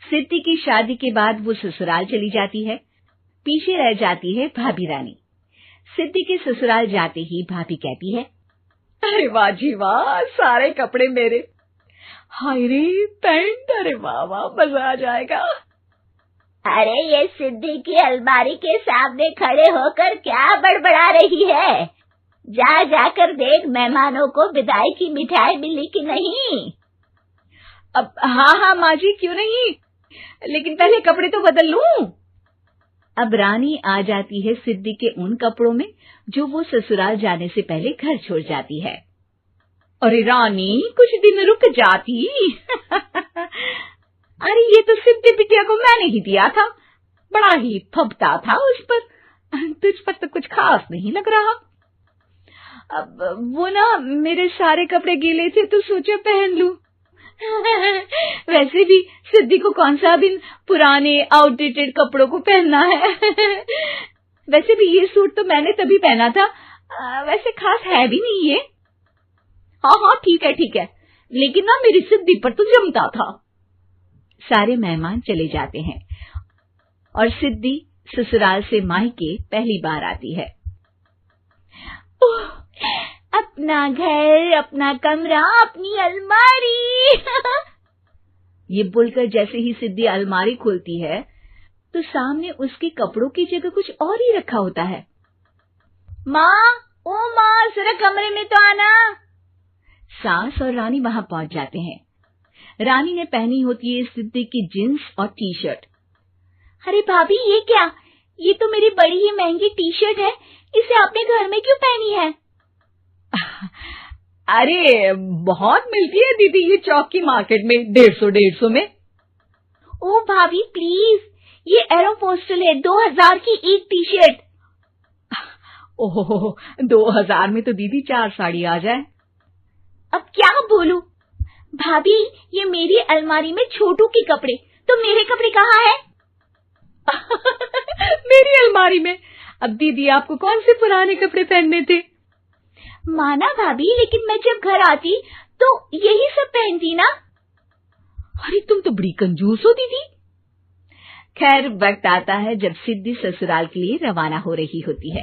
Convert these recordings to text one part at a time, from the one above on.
सिद्धि की शादी के बाद वो ससुराल चली जाती है। पीछे रह जाती है भाभी रानी। सिद्धि के ससुराल जाते ही भाभी कहती है, अरे वाह जी वाह, सारे कपड़े मेरे। हाय रे पैंट, अरे वाह वाह, मजा आ जाएगा। अरे ये सिद्धि की अलमारी के सामने खड़े होकर क्या बड़बड़ा रही है? जा जाकर देख मेहमानों को विदाई की मिठाई मिली कि नहीं। अब हाँ माँ जी, क्यों नहीं, लेकिन पहले कपड़े तो बदल लूं। अब रानी आ जाती है सिद्धि के उन कपड़ों में जो वो ससुराल जाने से पहले घर छोड़ जाती है। अरे रानी, कुछ दिन रुक जाती। अरे ये तो सिद्धि बिटिया को मैंने ही दिया था, बड़ा ही फबता था उस पर, तुझ पर तो कुछ खास नहीं लग रहा। अब वो ना मेरे सारे कपड़े गीले थे तो सोचा पहन लूं। वैसे भी सिद्धि को कौन सा भी पुराने आउटडेटेड कपड़ों को पहनना है। वैसे भी ये सूट तो मैंने तभी पहना था, वैसे खास है भी नहीं ये। हाँ ठीक है, लेकिन ना मेरी सिद्धि पर तो जमता था। सारे मेहमान चले जाते हैं और सिद्धि ससुराल से मायके पहली बार आती है। अपना घर, अपना कमरा, अपनी अलमारी। ये बोलकर जैसे ही सिद्धि अलमारी खोलती है तो सामने उसके कपड़ों की जगह कुछ और ही रखा होता है। माँ, ओ माँ, जरा कमरे में तो आना। सास और रानी वहां पहुंच जाते हैं। रानी ने पहनी होती है सिद्धि की जींस और टी शर्ट। अरे भाभी, ये क्या? ये तो मेरी बड़ी ही महंगी टी शर्ट है, इसे आपने घर में क्यों पहनी है? अरे बहुत मिलती है दीदी ये चौक की मार्केट में, 150 में। ओ भाभी प्लीज, ये एरोपोस्टल है, 2000 की एक टी शर्ट। ओह, 2000 में तो दीदी 4 साड़ी आ जाए। अब क्या बोलूं? भाभी, ये मेरी अलमारी में छोटू के कपड़े, तो मेरे कपड़े कहाँ हैं? मेरी अलमारी में? अब दीदी आपको कौन से पुराने कपड़े पहनने थे? माना भाभी, लेकिन मैं जब घर आती तो यही सब पहनती ना। अरे तुम तो बड़ी कंजूस हो दीदी। खैर, वक्त आता है जब सिद्धि ससुराल के लिए रवाना हो रही होती है।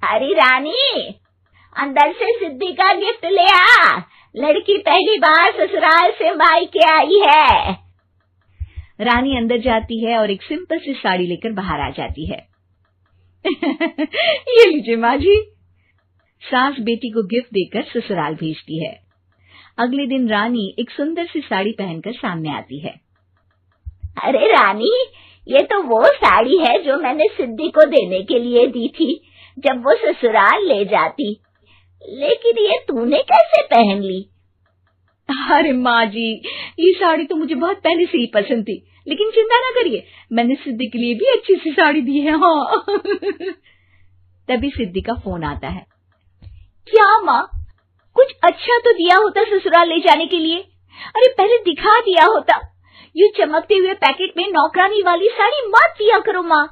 अरे रानी, अंदर से सिद्धि का गिफ्ट ले आ, लड़की पहली बार ससुराल से मायके आई है। रानी अंदर जाती है और एक सिंपल सी साड़ी लेकर बाहर आ जाती है। ये लीजिए माँ जी। सास बेटी को गिफ्ट देकर ससुराल भेजती है। अगले दिन रानी एक सुंदर सी साड़ी पहनकर सामने आती है। अरे रानी, ये तो वो साड़ी है जो मैंने सिद्धि को देने के लिए दी थी जब वो ससुराल ले जाती, लेकिन ये तूने कैसे पहन ली? अरे माँ जी, ये साड़ी तो मुझे बहुत पहले से ही पसंद थी, लेकिन चिंता ना करिए, मैंने सिद्धि के लिए भी अच्छी सी साड़ी दी है। हाँ। तभी सिद्धि का फोन आता है। क्या माँ, कुछ अच्छा तो दिया होता ससुराल ले जाने के लिए। अरे पहले दिखा दिया होता। ये चमकते हुए पैकेट में नौकरानी वाली साड़ी मत दिया करो माँ।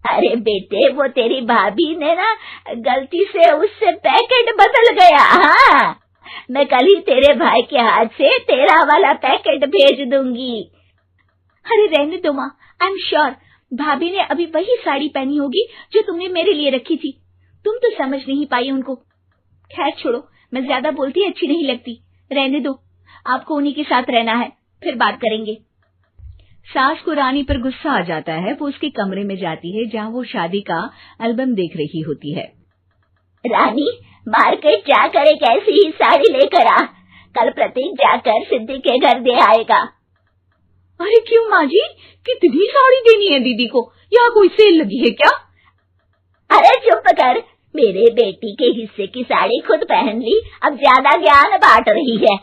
अरे बेटे, वो तेरी भाभी ने ना गलती से उससे पैकेट बदल गया। हाँ, मैं कल ही तेरे भाई के हाथ से तेरा वाला पैकेट भेज दूंगी। अरे रहने दो माँ, आई एम श्योर भाभी ने अभी वही साड़ी पहनी होगी जो तुमने मेरे लिए रखी थी। तुम तो समझ नहीं पाई उनको। खैर छोड़ो, मैं ज्यादा बोलती अच्छी नहीं लगती, रहने दो, आपको उन्हीं के साथ रहना है, फिर बात करेंगे। सास को रानी पर गुस्सा आ जाता है। वो उसके कमरे में जाती है जहाँ वो शादी का एल्बम देख रही होती है। रानी, मार्केट जाकर एक ऐसी ही साड़ी लेकर आ, कल प्रतीक जाकर सिद्धि के घर दे आएगा। अरे क्यों माँ जी, कितनी साड़ी देनी है दीदी को? यहाँ कोई सेल लगी है क्या? अरे चुप कर, मेरे बेटी के हिस्से की साड़ी खुद पहन ली, अब ज्यादा ज्ञान बांट रही है।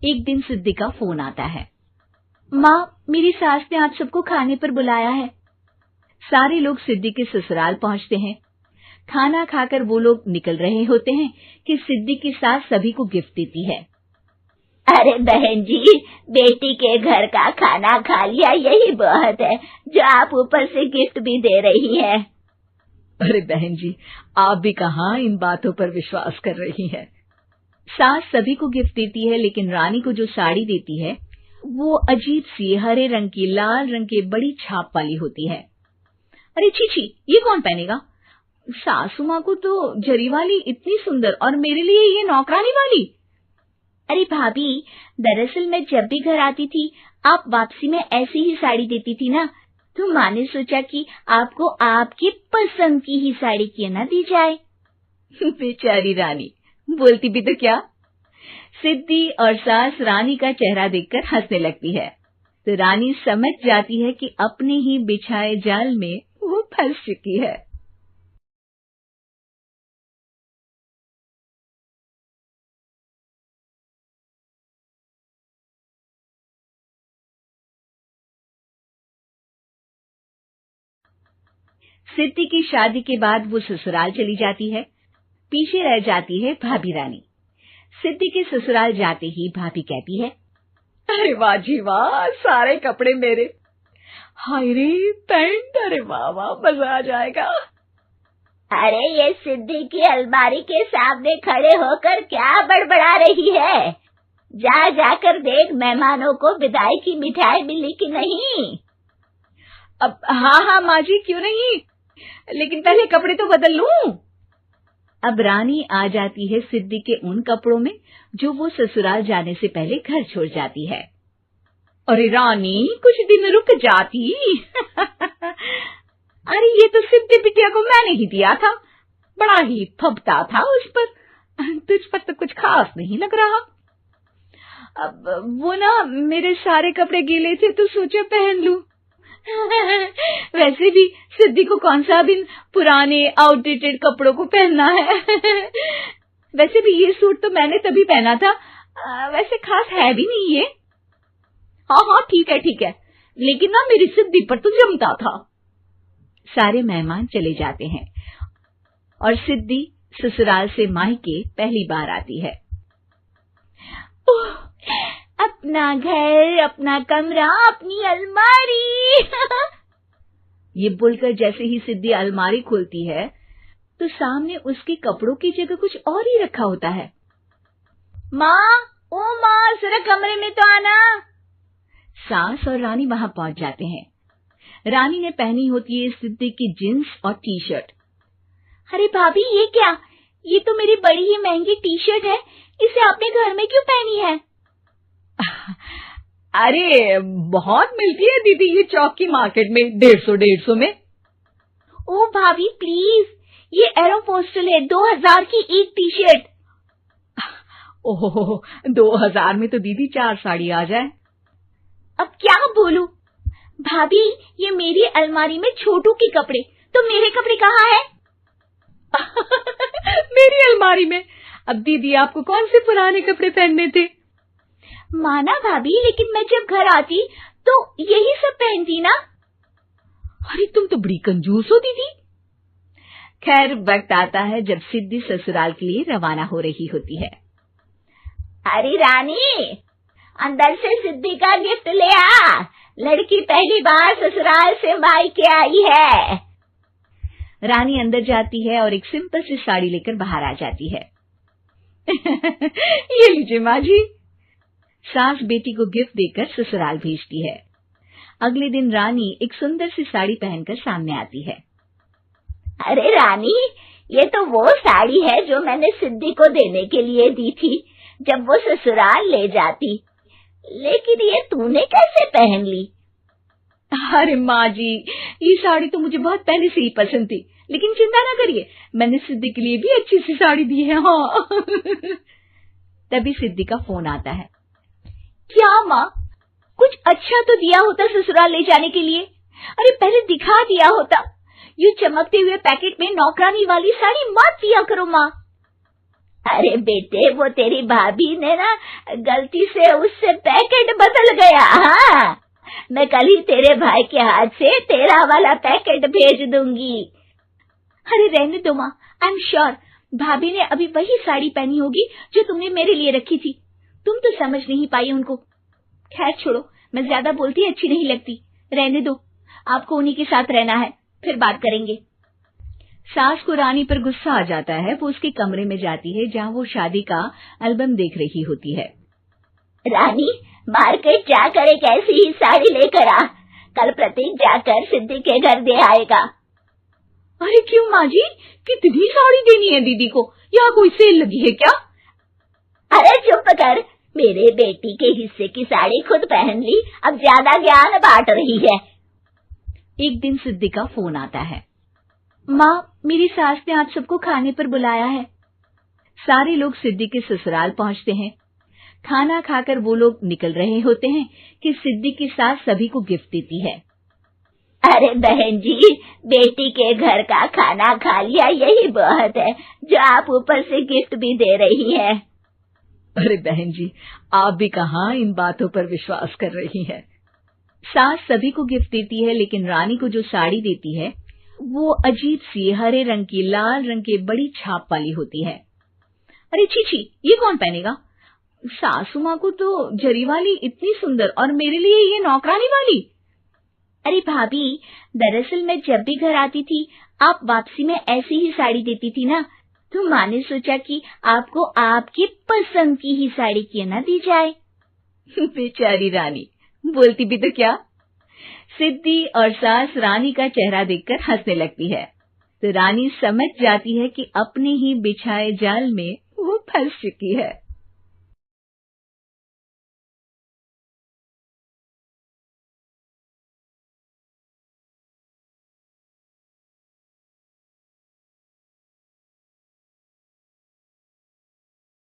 एक दिन सिद्धि का फोन आता है। माँ, मेरी सास ने आप सबको खाने पर बुलाया है। सारे लोग सिद्धि के ससुराल पहुंचते हैं। खाना खाकर वो लोग निकल रहे होते हैं कि सिद्धि की सास सभी को गिफ्ट देती है। अरे बहन जी, बेटी के घर का खाना खा लिया, यही बहुत है जो आप ऊपर से गिफ्ट भी दे रही है। अरे बहन जी, आप भी कहाँ इन बातों पर विश्वास कर रही हैं। सास सभी को गिफ्ट देती है, लेकिन रानी को जो साड़ी देती है वो अजीब सी हरे रंग की लाल रंग की बड़ी छाप वाली होती है। अरे छी छी, ये कौन पहनेगा? सासू माँ को तो जरी वाली इतनी सुंदर, और मेरे लिए ये नौकरानी वाली। अरे भाभी, दरअसल मैं जब भी घर आती थी आप वापसी में ऐसी ही साड़ी देती थी ना, तो माँ ने सोचा कि आपको आपकी पसंद की ही साड़ी क्यों ना दी जाए। बेचारी रानी, बोलती भी तो क्या। सिद्धि और सास रानी का चेहरा देखकर हंसने लगती है, तो रानी समझ जाती है कि अपने ही बिछाए जाल में वो फंस चुकी है। सिद्धि की शादी के बाद वो ससुराल चली जाती है। पीछे रह जाती है भाभी रानी। सिद्धि के ससुराल जाते ही भाभी कहती है, अरे वाह जी वाह, सारे कपड़े मेरे। हाय रे पैंट, अरे वाह वाह, मजा आ जाएगा। अरे ये सिद्धि की अलमारी के सामने खड़े होकर क्या बड़बड़ा रही है? जा जाकर देख मेहमानों को विदाई की मिठाई मिली कि नहीं। अब हाँ हाँ माँ जी, क्यों नहीं, लेकिन पहले कपड़े तो बदल लूं। अब रानी आ जाती है सिद्धि के उन कपड़ों में जो वो ससुराल जाने से पहले घर छोड़ जाती है। अरे रानी, कुछ दिन रुक जाती। अरे ये तो सिद्धि बिटिया को मैंने ही दिया था, बड़ा ही फबता था उस पर, तुझ पर तो कुछ खास नहीं लग रहा। अब वो ना मेरे सारे कपड़े गीले थे तो सोचा पहन लूं। वैसे भी सिद्धि को कौन सा दिन पुराने आउटडेटेड कपड़ों को पहनना है। वैसे भी ये सूट तो मैंने तभी पहना था, वैसे खास है भी नहीं ये। हाँ हाँ ठीक है, लेकिन ना मेरी सिद्धि पर तो जमता था। सारे मेहमान चले जाते हैं और सिद्धि ससुराल से मायके पहली बार आती है। अपना घर, अपना कमरा, अपनी अलमारी। ये बोलकर जैसे ही सिद्धि अलमारी खोलती है तो सामने उसके कपड़ों की जगह कुछ और ही रखा होता है। माँ, ओ माँ, जरा कमरे में तो आना। सास और रानी वहां पहुंच जाते हैं। रानी ने पहनी होती है सिद्धि की जींस और टी शर्ट। अरे भाभी, ये क्या? ये तो मेरी बड़ी ही महंगी टी शर्ट है, इसे आपने घर में क्यों पहनी है? अरे बहुत मिलती है दीदी ये चौक की मार्केट में, 150 में। ओ भाभी प्लीज, ये एरोपोस्टल है, 2000 की एक टी शर्ट। ओहो, 2000 में तो दीदी 4 साड़ी आ जाए। अब क्या बोलूं? भाभी, ये मेरी अलमारी में छोटू के कपड़े, तो मेरे कपड़े कहाँ हैं? मेरी अलमारी में? अब दीदी आपको कौन से पुराने कपड़े पहनने थे? माना भाभी, लेकिन मैं जब घर आती तो यही सब पहनती ना। अरे तुम तो बड़ी कंजूस हो दीदी। खैर, वक्त आता है जब सिद्धि ससुराल के लिए रवाना हो रही होती है। अरे रानी, अंदर से सिद्धि का गिफ्ट ले आ, लड़की पहली बार ससुराल से मायके आई है। रानी अंदर जाती है और एक सिंपल सी साड़ी लेकर बाहर आ जाती है। ये लीजिए माँ जी। सास बेटी को गिफ्ट देकर ससुराल भेजती है। अगले दिन रानी एक सुंदर सी साड़ी पहनकर सामने आती है। अरे रानी, ये तो वो साड़ी है जो मैंने सिद्धि को देने के लिए दी थी जब वो ससुराल ले जाती, लेकिन ये तूने कैसे पहन ली? अरे माँ जी, ये साड़ी तो मुझे बहुत पहले से ही पसंद थी, लेकिन चिंता ना करिए, मैंने सिद्धि के लिए भी अच्छी सी साड़ी दी है। हाँ। तभी सिद्धि का फोन आता है। क्या माँ, कुछ अच्छा तो दिया होता ससुराल ले जाने के लिए। अरे पहले दिखा दिया होता। यूं चमकते हुए पैकेट में नौकरानी वाली साड़ी मत दिया करो माँ। अरे बेटे, वो तेरी भाभी ने ना गलती से उससे पैकेट बदल गया। हाँ, मैं कल ही तेरे भाई के हाथ से तेरा वाला पैकेट भेज दूंगी। अरे रहने दो माँ, आई एम श्योर भाभी ने अभी वही साड़ी पहनी होगी जो तुमने मेरे लिए रखी थी। तुम तो समझ नहीं पाई उनको। खैर छोड़ो, मैं ज्यादा बोलती अच्छी नहीं लगती, रहने दो, आपको उन्हीं के साथ रहना है, फिर बात करेंगे। सास को रानी पर गुस्सा आ जाता है। वो उसके कमरे में जाती है जहाँ वो शादी का एल्बम देख रही होती है। रानी, मार्केट जाकर एक ऐसी ही साड़ी लेकर आ। कल प्रतीक जाकर सिद्धि के घर दे आएगा। अरे क्यों माँ जी, कितनी साड़ी देनी है दीदी को? यहाँ कोई सेल लगी है क्या? अरे चुप कर, मेरे बेटी के हिस्से की साड़ी खुद पहन ली, अब ज्यादा ज्ञान बांट रही है। एक दिन सिद्धि का फोन आता है। माँ, मेरी सास ने आज सबको खाने पर बुलाया है। सारे लोग सिद्धि के ससुराल पहुंचते हैं। खाना खाकर वो लोग निकल रहे होते हैं कि सिद्धि की सास सभी को गिफ्ट देती है। अरे बहन जी, बेटी के घर का खाना खा लिया, यही बहुत है जो आप ऊपर से गिफ्ट भी दे रही है। अरे बहन जी, आप भी कहाँ इन बातों पर विश्वास कर रही हैं। सास सभी को गिफ्ट देती है, लेकिन रानी को जो साड़ी देती है वो अजीब सी हरे रंग की लाल रंग की बड़ी छाप वाली होती है। अरे छी, ये कौन पहनेगा? सासू माँ को तो जरी वाली इतनी सुंदर, और मेरे लिए ये नौकरानी वाली। अरे भाभी, दरअसल मैं जब भी घर आती थी आप वापसी में ऐसी ही साड़ी देती थी ना, तो माँ ने सोचा कि आपको आपकी पसंद की ही साड़ी क्यों ना दी जाए। बेचारी रानी, बोलती भी तो क्या। सिद्धि और सास रानी का चेहरा देखकर हंसने लगती है, तो रानी समझ जाती है कि अपने ही बिछाए जाल में वो फंस चुकी है।